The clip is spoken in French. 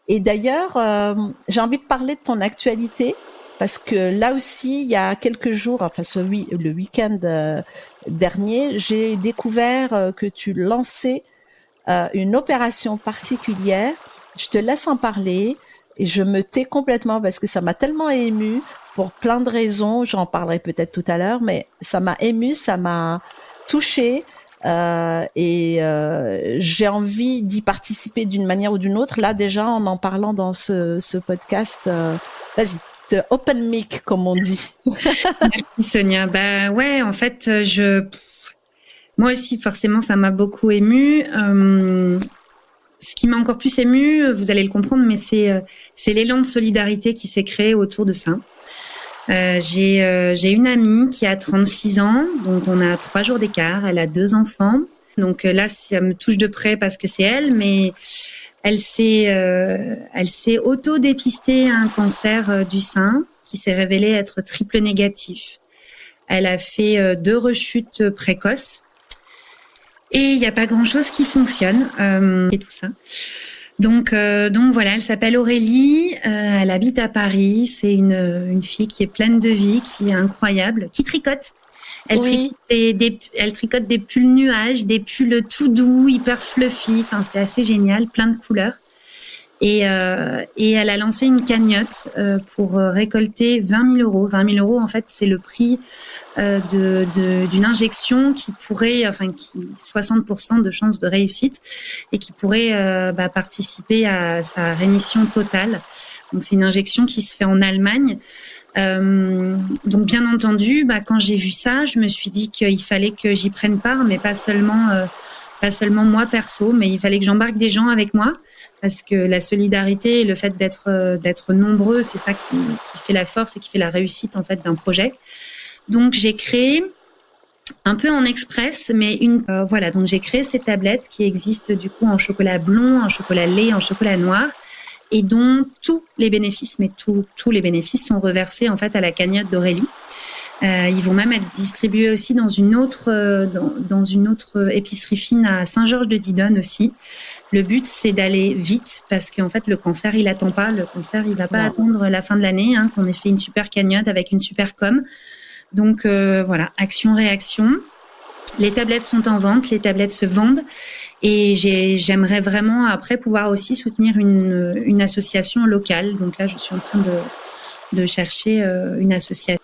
Et d'ailleurs, j'ai envie de parler de ton actualité parce que là aussi, il y a quelques jours, enfin le week-end dernier, j'ai découvert que tu lançais une opération particulière. Je te laisse en parler et je me tais complètement parce que ça m'a tellement émue pour plein de raisons. J'en parlerai peut-être tout à l'heure, mais ça m'a émue, ça m'a touchée. J'ai envie d'y participer d'une manière ou d'une autre. Là, déjà, en parlant dans ce podcast, vas-y, open mic, comme on dit. Merci Sonia. Bah ouais, en fait, moi aussi, forcément, ça m'a beaucoup émue. Ce qui m'a encore plus émue, vous allez le comprendre, mais c'est l'élan de solidarité qui s'est créé autour de ça. J'ai une amie qui a 36 ans, donc on a 3 jours d'écart. Elle a 2 enfants. Donc là, ça me touche de près parce que c'est elle, mais elle s'est auto-dépistée à un cancer du sein qui s'est révélé être triple négatif. Elle a fait 2 rechutes précoces et il n'y a pas grand-chose qui fonctionne et tout ça. Donc voilà, elle s'appelle Aurélie, elle habite à Paris. C'est une fille qui est pleine de vie, qui est incroyable, qui tricote. Elle tricote des pulls nuages, des pulls tout doux, hyper fluffy. Enfin, c'est assez génial, plein de couleurs. Et elle a lancé une cagnotte pour récolter 20 000 euros. 20 000 euros, en fait, c'est le prix d'une injection qui 60% de chances de réussite et qui pourrait participer à sa rémission totale. Donc, c'est une injection qui se fait en Allemagne. Donc, bien entendu, quand j'ai vu ça, je me suis dit qu'il fallait que j'y prenne part, mais pas seulement moi perso, mais il fallait que j'embarque des gens avec moi. Parce que la solidarité et le fait d'être nombreux, c'est ça qui fait la force et qui fait la réussite en fait d'un projet. Donc j'ai créé un peu en express, mais voilà. Donc j'ai créé ces tablettes qui existent du coup en chocolat blond, en chocolat lait, en chocolat noir, et dont tous les bénéfices sont reversés en fait à la cagnotte d'Aurélie. Ils vont même être distribués aussi dans une autre épicerie fine à Saint-Georges-de-Didonne aussi. Le but, c'est d'aller vite parce qu'en fait, le cancer, il attend pas. Le cancer, il va pas attendre la fin de l'année, qu'on ait fait une super cagnotte avec une super com. Donc, voilà, action-réaction. Les tablettes sont en vente, les tablettes se vendent. Et j'aimerais vraiment, après, pouvoir aussi soutenir une association locale. Donc là, je suis en train de chercher une association.